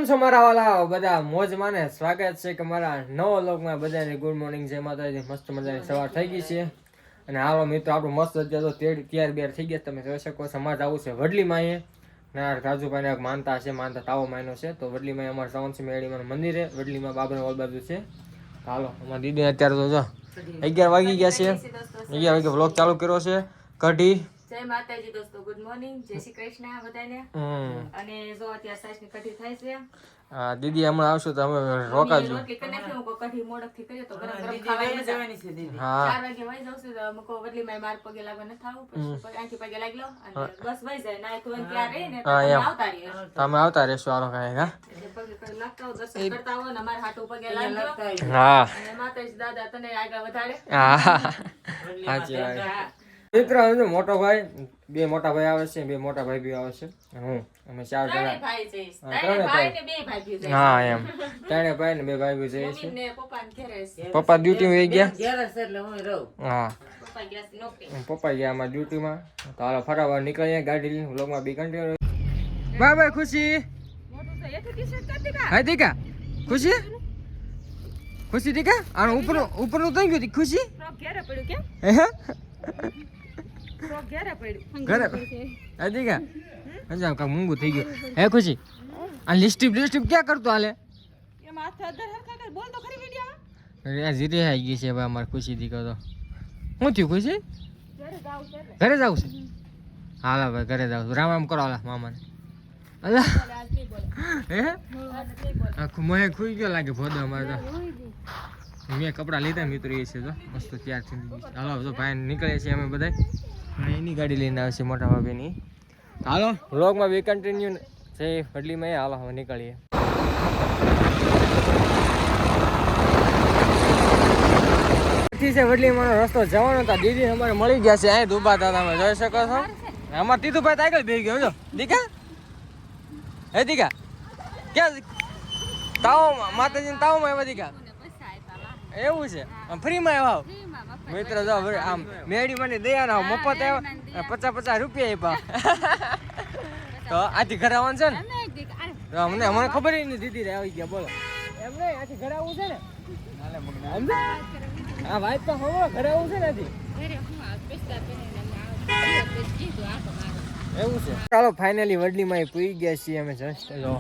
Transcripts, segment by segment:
મારા વાલા બધા મોજમાં ને સ્વાગત છે કે મારા નવો લોકમાં બધાને ગુડ મોર્નિંગ જય માતાજી. મસ્ત મજાની સવાર થઈ ગઈ છે અને હાલો મિત્રો આપણું મસ્ત અત્યારે તો તૈયાર બેર થઈ ગયા. તમે જોઈ શકો છો અમારે આવું છે વડલીમાં એ ના રાજુભાઈને એક માનતા છે, માનતા તાવો માયનો છે તો વડલીમાં અમારે જવાનું છે મેળીમાં મંદિર છે. વડલીમાં બાબરા ઓલ બાજુ છે. હાલો અમારા દીદી અત્યારે તો જો 11 વાગી ગયા છે. 11 વાગે વ્લોગ ચાલુ કર્યો છે. કઢી જય માતાજી દોસ્તો, ગુડ મોર્નિંગ, જય શ્રી કૃષ્ણ બધાને. અને જો અત્યારે સાસની કઢી થાય છે. દીદી હમણાં આવશું તો અમે રોકાજો. રોટલી કરી નાખી હું કઢી મોડક થી કરીએ તો ગરમ ગરમ ખાવાની જવાની છે દીદી. 4 વાગે વઈ જાવ છું તો મકો વડલીમાં માર પગે લાગવા ન થાવું, પછી આંખી પગે લાગી લો અને બસ વઈ જાય ના તો ત્યાં રહે ને તમે આવતા રહીએ. તમે આવતા રહેશો આલો કાઈ હા. પગે પગે લાગતા હો, દર્શન કરતા હો ને અમાર હાટુ પગે લાગજો. હા. અને માતાજી દાદા તને આગળ વધારે. હા. સાચી વાત. મિત્રો મોટો ભાઈ, બે મોટા ભાઈ આવે છે, બે મોટા ભાઈ બી આવે છે, હું અમે 4 જણા ભાઈ જઈશ. ત્રણે ભાઈ ને બે ભાઈ જઈશ. હા એમ ત્રણે ભાઈ ને બે ભાઈ બી જઈએ છે. મમ્મી ને પપ્પા ને ઘરે છે. પપ્પા ડ્યુટી માં ગયા. ઘરે છે એટલે હું રહું. હા પપ્પા ગયા છે નોકરી. પપ્પા ગયા અમાર ડ્યુટી માં. તો હાલો ફટાફટ નીકળીએ ગાડી લઈને. વ્લોગ માં બી કન્ટિન્યુ. બાય બાય ખુશી. મોટું તો એથી ટી-શર્ટ કાઢી કા. હા દીકા ખુશી ખુશી દીકા આનો ઉપરનું થઈ ગયું ખુશી. ઘરે પડ્યું કેમ? ઘરે પડ્યું. ઘરે હા દીકા હજા કા મૂંગું થઈ ગયું. હે ખુશી આ લિસ્ટિપ ક્યાં કરતો હાલે? એ માથે અધર હરખા કર બોલ તો ખરી વિડિયો. અરે જીરે આવી ગઈ છે ભાઈ અમાર ખુશી દીકો તો. શું થયું ખુશી? ઘરે જાવ છે. હાલા ભાઈ ઘરે જાવ. રામ રામ કરો હાલા મામાને. અલા હે આખું મોહે ખુઈ ગયો લાગે ભોદો અમારે તો. મેં કપડા લીધા મિત્રો એ છે તો મસ્ત તૈયાર થઈ ગઈ. હાલો તો ભાઈ નીકળે છે અમે બધા. એની ગાડી લઈને આવશે મોટા ભાભીની. હાલો વ્લોગમાં બી કન્ટિન્યુ છે વડલીમાં. હાલો હવે નીકળીએ. છે વડલીમાં રસ્તો જવાનો હતા. દીદી અમારે મળી ગયા છે. અહીં ઉભા હતા તમે જોઈ શકો છો. અમારે તીતુભાઈ આગળ બેસી ગયો જો. દીકા હે દીકા ક્યાં તાવ માતાજી ને તાવમાં આવ્યા દીકા? એવું છે ફ્રીમાં આવ્યા મિત્ર? જો આમ મેળી મને દયા ના મફત આવ્યા. 50 રૂપિયા આપ્યા. તો આથી ઘરે આવવાનું છે ને? મને ખબર નહીં દીદી રે આવી ગયા. બોલો એમ નહીં આથી ઘરે આવવું છે ને? હા ભાઈ તો હવે ઘરે આવવું છે ને આથી? એવું છે. ચાલો ફાઇનલી વડલીમાં પૂરી ગયા છીએ અમે. જસ્ટ જો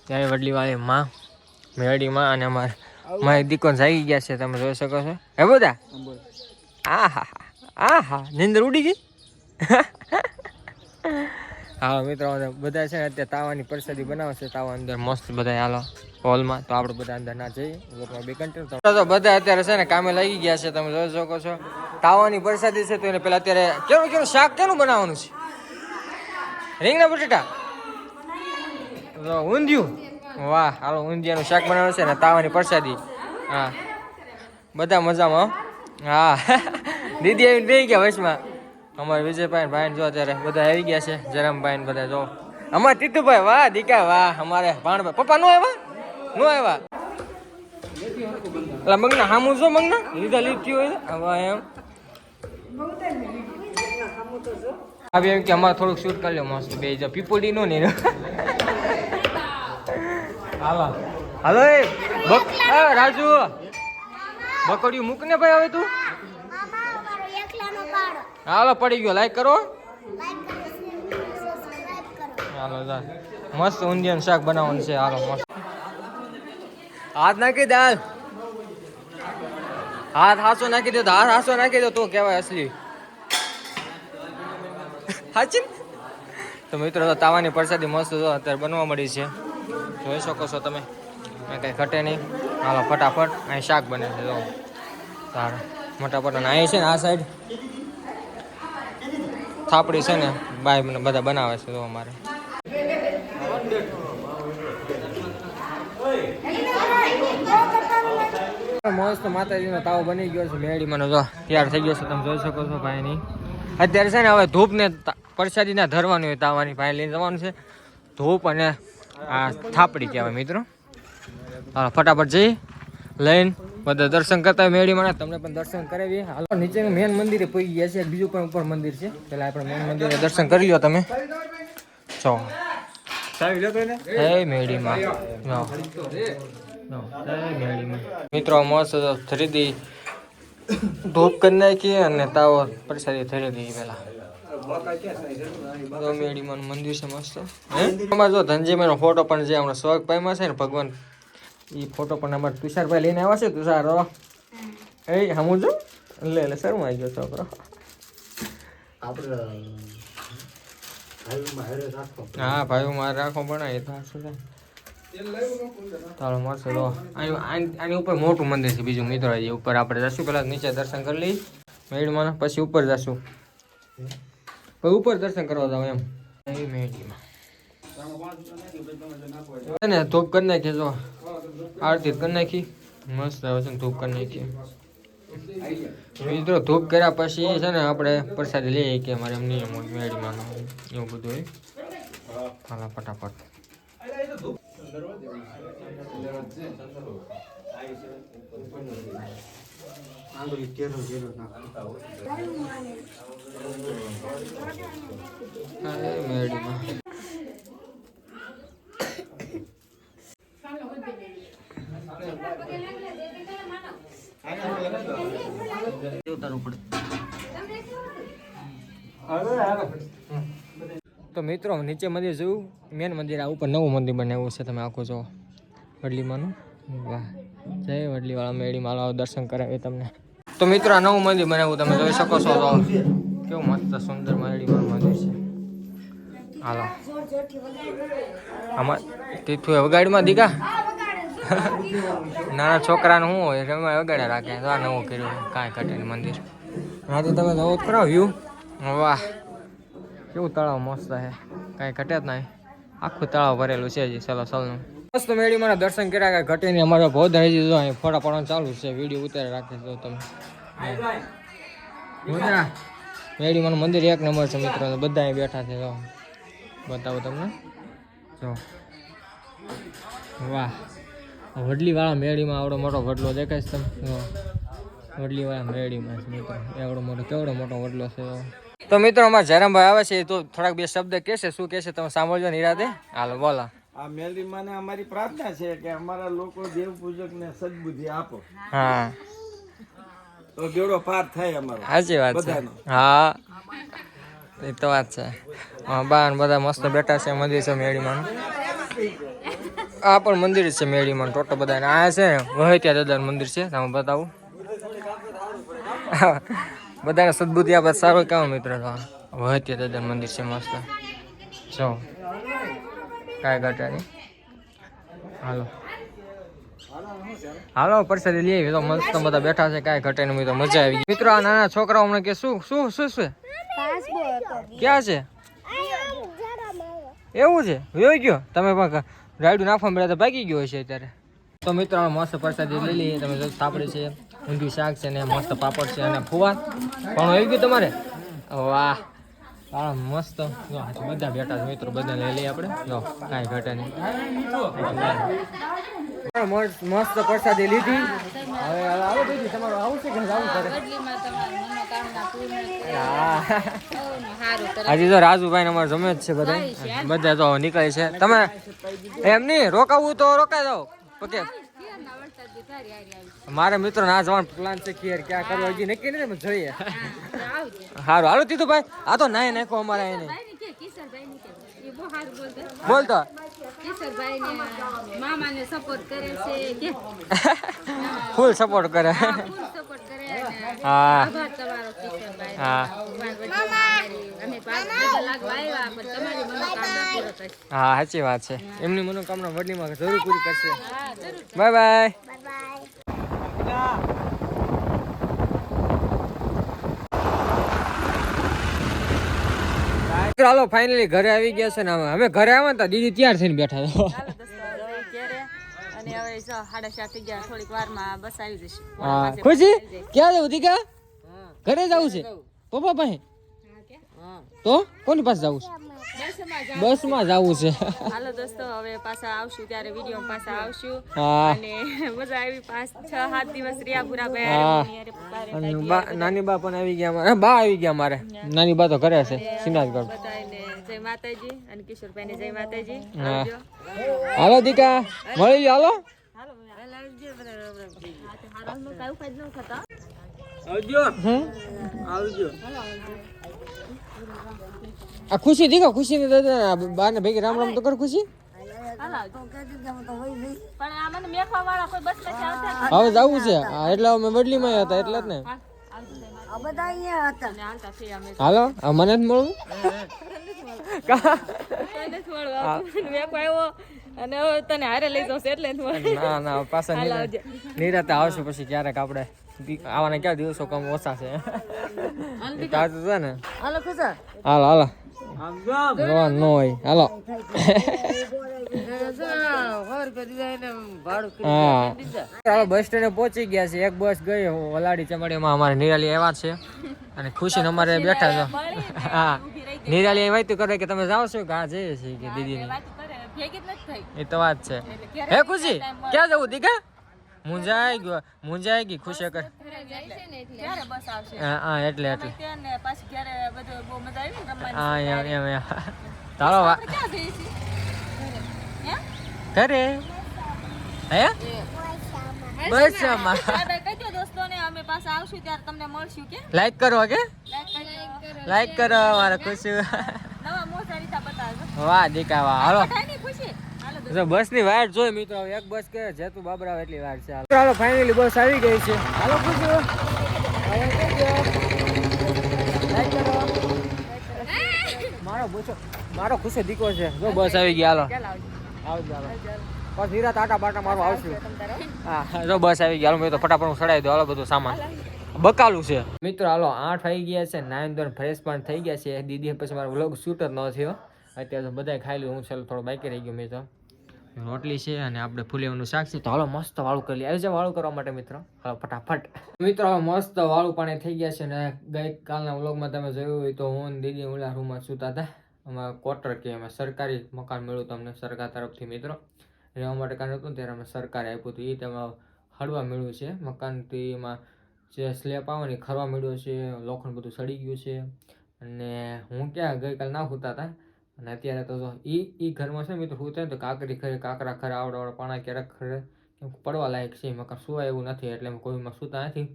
ત્યારે વડલી વાળી માં મેળીમાં અને અમારે મારી દીકો જાગી ગયા છે. તમે જોઈ શકો છો. હે બધા આહા નિંદર ઉડી ગઈ. હા મિત્રો બધા છે ને અત્યારે તાવાની પ્રસાદી બનાવશે. તાવા અંદર મસ્ત બધા હાલો હોલમાં. તો આપણે બધા અંદર ના જઈએ. બે કન્ટિન્યુ તો બધા અત્યારે છે ને કામે લાગી ગયા છે. તમે જોઈ શકો છો તાવાની પ્રસાદી છે. તો એને પેલા અત્યારે કેવું શાક કેનું બનાવવાનું છે? રીંગણા બટેટા ઊંધિયું. વાહ હાલો ઊંધિયાનું શાક બનાવવાનું છે ને તાવાની પ્રસાદી. હા બધા મજામાં. હા દીદી આવીને બેસી ગયા વચમાં. અમારે વિજયભાઈ ભાઈ જો અત્યારે બધા આવી ગયા છે. જરામભાઈ બધા જો. અમારે તીતુભાઈ વાહ દીકા વાહ. અમારે ભાણભાઈ પપ્પા નો આવ્યા એટલે મંગના હામું જો મંગના લીધા લીધી હોય હવે એમ આવી એમ કે અમારે થોડુંક શૂટ કરી લો મસ્ત બે જો પીપોડી નો ને. હાલો હાલો એ રાજુ બકડ્યું મૂક ને ભાઈ હવે તું. હાલો પડી ગયો. લાઈક કરો. હાલો મસ્ત ઊંધિયાનું શાક બનાવવાનું છે. હાલો મસ્ત હાથ નાખી દે. હાથ હાસો નાખી દે. હાથ હાસો નાખી દે તો કહેવાય અસલી. હાચી તો મિત્રો તાવાની પ્રસાદી મસ્ત અત્યારે બનવા મળી છે. જોઈ શકો છો તમે. કઈ ઘટે નહીં. હાલો ફટાફટ અહીં શાક બને છે. જો સારું ફટાફટ. અને અહીં છે ને આ સાઈડ થાપડી છે ને બાય બધા બનાવે છે. તો અમારે મસ્ત માતાજીનો તાવો બની ગયો છે મેળીમાં. જો તૈયાર થઈ ગયો છે. તમે જોઈ શકો છો ભાઈ ની. અત્યારે છે ને હવે ધૂપ ને પ્રસાદી ના ધરવાની હોય તાવાની. ભાઈ લઈને જવાનું છે ધૂપ અને આ થાપડી કહેવાય મિત્રો. હાલો ફટાફટ જઈ લઈને બધા દર્શન કરતા હોય મેળીમાં. તમને પણ દર્શન કરાવીએ. હાલો નીચેનું મેન મંદિરે પહોંચી ગયા છે. બીજું પણ ઉપર મંદિર છે. પેલા આપણે મેન મંદિરે દર્શન કરી લો તમે. ચો હે મેડીમાં મિત્રો મસ્ત ખરીદી ધૂપ કરી નાખી અને તાવો પ્રસાદી થઈ ગઈ પેલા મેડીમાં મંદિર છે મસ્ત અમારે જો ધનજીમાં ફોટો પણ જે હમણાં સ્વર્ગભાઈમાં છે ને ભગવાન એ ફોટો પણ અમારે તુષારભાઈ લઈને આવ્યા છે તુષાર એ હમું જો લે શરમ આવી ગયો છોકરો હા ભાઈ મારે રાખો બનાવી ચાલો મસ્ત જો આની ઉપર મોટું મંદિર છે બીજું મિત્રો ઉપર આપણે જશું પેલા નીચે દર્શન કરી લઈ મેળીમાં પછી ઉપર જશું પછી ઉપર દર્શન કરવા જાવ એમ મેળીમાં ધૂપ કરી નાખી જો આરતી કરી નાખી મસ્ત આવે છે ધૂપ કરી નાખી મિત્રો ધૂપ કર્યા પછી છે ને આપણે પ્રસાદી લઈએ કે અમારે એમ નિયમ હોય મેળીમાં એવું બધું હોય હાલા ફટાફટ મેળીમાં તો મિત્રો નીચે મંદિર જોયું મેન મંદિર આ ઉપર નવું મંદિર બનાવ્યું છે તમે આખું જો વડલીમાંનું વાહ જય વડલીવાળા મેળીમાં આવો દર્શન કરાવે તમને તો મિત્રો આ નવું મંદિર બનાવ્યું તમે જોઈ શકો છો તો કેવું મસ્ત સુંદર મેળીમાં મંદિર છે હાલો આમાં તીથું વગાડીમાં દીકા નાના છોકરાનું શું હોય રમવા વગાડ્યા રાખે તો આ નવું કર્યું કાંઈ ઘટે મંદિર હાથી તમે નવું જ કરાવ્યું વાહ કેવું તળાવ મસ્ત છે કાંઈ ઘટે જ નહીં આખું તળાવ ભરેલું છે જી ચલો ચલનું મસ્ત મેળી મારા દર્શન કર્યા કાંઈ ઘટે નહીં અમારો બહુ હજી જો અહીં ફોટા પડવાનું ચાલુ છે વિડીયો ઉતારે રાખી દો તમે મેળી મારું મંદિર એક નંબર છે મિત્રો બધા અહીં બેઠા છે જો બતાવું તમને જો વાહ વડલીવાળા મેળીમાં આવડો મોટો વડલો દેખાય છે તમે વડલીવાળા મેળીમાં છે મિત્રો એવડો મોટો કેવડો મોટો વડલો છે તો મિત્રો અમારા જયરામભાઈ આવે છે તો થોડાક બે શબ્દ કહેશે શું કહેશે તમે સાંભળજો નિરાતે હાલો બોલો આ મેળીમાં અમારી પ્રાર્થના છે કે અમારા લોકો દેવ પૂજક ને સદબુદ્ધિ આપો હા તો બેડો પાર થાય અમારો સાચી વાત છે હા એ તો વાત છે બાન બધા મસ્ત બેઠા છે મંદિર છે મેળીમાં આ પણ મંદિર છે મેળીમાં ટોટલ બધા આ છે વહેત્યા દાદાનું મંદિર છે તમે બતાવું બધાને સદબુદ્ધિ આપે સારું કેવું મિત્ર વહેત્યા દાદાનું મંદિર છે મસ્ત જો કાંઈ ઘટે નહીં હાલો હાલો પ્રસાદી લઈ આવી તો મસ્ત બધા બેઠા છે કાંઈ ઘટે નહીં તો મજા આવી મિત્રો આ નાના છોકરાઓ હમણાં કે શું શું શું શું ક્યાં છે એવું છે જોઈ ગયો તમે પણ રાયડું નાખવા મળ્યા તો ભાગી ગયો છે અત્યારે તો મિત્રો મસ્ત પ્રસાદી લઈ લઈએ તમે જો સાપડી છે ઊંધિયું શાક છે ને મસ્ત પાપડ છે અને ફુવા પણ આવી ગયું તમારે વાહ હા મસ્ત જો બધા બેઠા છે મિત્રો બધા લઈ લઈએ આપણે જો કાંઈ ઘટે નહીં મસ્ત પ્રસાદી લીધી હવે આવો દીદી તમારું આવું છે કે આવું કરે હજી તો રાજુભાઈ ને અમારે જમે જ છે બધા તો નીકળે છે તમે એમ નહીં રોકાવું તો રોકાઈ જાઓ ઓકે મારે મિત્રો ના જવાનું પ્લાન છે કે ક્યાં કરવું હજી નક્કી નથી જોઈએ સારું હાલો તીધું ભાઈ આ તો નાય નાખો અમારે એને બોલતો ફૂલ સપોર્ટ કરે હા હા હા સાચી વાત છે એમની મનોકામના વડલીમાં જરૂર પૂરી કરશે બાય બાય હાલો ફાઇનલી ઘરે આવી ગયા છે ને અમે ઘરે આવ્યા હતા દીદી તૈયાર થઈને બેઠા હતા અને હવે 7:30 થઈ ગયા થોડીક વારમાં બસ આવી જશે ખુશી ક્યાં જવું દીકા ઘરે જવું છે પપ્પા પાસે તો કોની પાસે જવું છે? બસમાં જવું છે. હાલો દોસ્તો, હવે પાછા આવશું ત્યારે વિડીયો પાછા આવશું. હા અને મજા આવી. 5-6-7 દિવસ રહ્યા પૂરા હા. ભાઈ. અને નાની બા પણ આવી ગયા મારે. બા આવી ગયા મારે. નાની બા તો ઘરે છે સિનાજગઢ. બધાને જય માતાજી અને કિશોરભાઈને જય માતાજી. હા. આવજો. હાલો દીકા મળી લો, હાલો આવજો આવજો. આ ખુશી દીકા ખુશી ને દાદા બા ને ભેગી રામ રામ તો કર ખુશી. પણ આ મને મેખવા વાળા કોઈ બસ નથી આવતા. હવે જવું છે એટલે અમે વડલીમાં હતા એટલે જ ને. હાલો આ મને જ મળવું. અને હવે તને હારે લઈ જશે એટલે ના ના પાછા નિરાતે આવશું પછી ક્યારેક આપણે આવાના ક્યાં દિવસો કમ ઓછા છે. તાજું છે ને. હાલો હાલો નો હોય હાલો. હા બસ સ્ટેન્ડે પહોંચી ગયા છે. એક બસ ગઈ વલાડી ચમાડીમાં અમારે નિરાલી આવ્યા છે અને ખુશી અમારે બેઠા છો. હા નિરાલી એ વાતું કરે કે તમે જાઓ છો કે હા જઈએ છીએ કે દીદી એ તો વાત છે. હે ખુશી ક્યાં જવું દીકા? મુંજાઈ ગઈ ખુશી કર. હા એટલે હા એમ ચાલો ઘરે હે બસ દોસ્તોને અમે પાછા આવશું ત્યારે તમને મળશું કે લાઈક કરો કે લાઈક કરો મારે ખુશી. નવા મોસારીતા બતાવજો. વાહ દીકા વાહ. હાલો ખુશી જો બસ ની વાટ જોઈ મિત્રો. એક બસ કે જેતું બાબરા એટલી વાર છે. હાલો ફાઇનલી બસ આવી ગઈ છે. હાલો ખુશી મારો ખુશી દીકો છે. જો બસ આવી ગઈ. હાલો આવજો બસ નિરાત આટા બાટા મારું આવશું. હા જો બસ આવી ગઈ. હાલો મેં તો ફટાફટ હું ચડાવી દઉં. હાલો બધું સામાન બકાલું છે મિત્રો. હાલો 8 વાગી ગયા છે. નાઈન ધોરણ ફ્રેશ પણ થઈ ગયા છે. દીદી પછી મારો વ્લોગ શૂટ જ ન થયો. અત્યારે તો બધાય ખાઈ લીધું. હું ચાલો થોડો બાકી રહી ગયો. મેં તો રોટલી છે અને આપણે ફુલેવાનું શાક છે. તો હાલો મસ્ત વાળું કરી લઈએ. આવી જાય વાળું કરવા માટે મિત્રો. હાલો ફટાફટ મિત્રો હવે મસ્ત વાળું પાણી થઈ ગયા છે. ને ગઈકાલના વ્લોગમાં તમે જોયું હોય તો હું દીદી ઓલા રૂમમાં સૂતા હતા. અમારે ક્વાર્ટર કે અમે સરકારી મકાન મળ્યું તમને સરકાર તરફથી મિત્રો. રહેવા માટે કાંઈ નહોતું ત્યારે અમે સરકારે આપ્યું હતું. એ તેમાં હળવા મળ્યું છે મકાનથી. એમાં જે સ્લેબ આવે ને ખરવા મળ્યો છે. લોખંડ બધું સડી ગયું છે. અને હું ક્યાં ગઈકાલ ના સૂતા હતા અને અત્યારે તો એ ઘરમાં છે મિત્રો સૂતા ને તો કાકરા ખરે આવડા પાણા ક્યારેક ખરે પડવા લાયક છે. મકાન સુવાય એવું નથી એટલે કોઈમાં સૂતા નથી.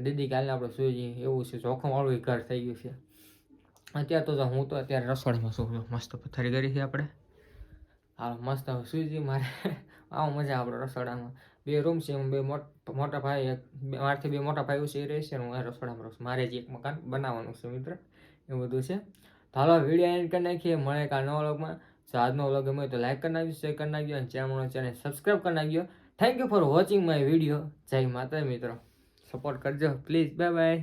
દીદી કાલે આપણે સુઈ જઈએ એવું છે. જોખમ વાળું ઘર થઈ ગયું છે અત્યારે તો. હું તો અત્યારે રસોડામાં શું મસ્ત પથારી કરી છે આપણે. હા મસ્ત સુઈ જઈએ. મારે આવું મજા આપણે રસોડામાં. 2 રૂમ છે. બે મોટા ભાઈ મારથી 2 મોટા ભાઈઓ છે એ રહે છે. હું રસોડામાં રહું છું. મારે જ એક મકાન બનાવવાનું છે મિત્ર. એવું બધું છે. તો હાલો વિડીયો એન્ડ કરી નાખીએ. મળે કાલ નવા વ્લોગમાં. જો આજનો વ્લોગ ગમ્યો તો લાઈક કરી નાખજો, શેર કરી નાખજો અને ચેનલ સબસ્ક્રાઈબ કરી નાખજો. Thank you for watching my video. જય માતા મિત્રો. સપોર્ટ કરજો પ્લીઝ. Bye bye.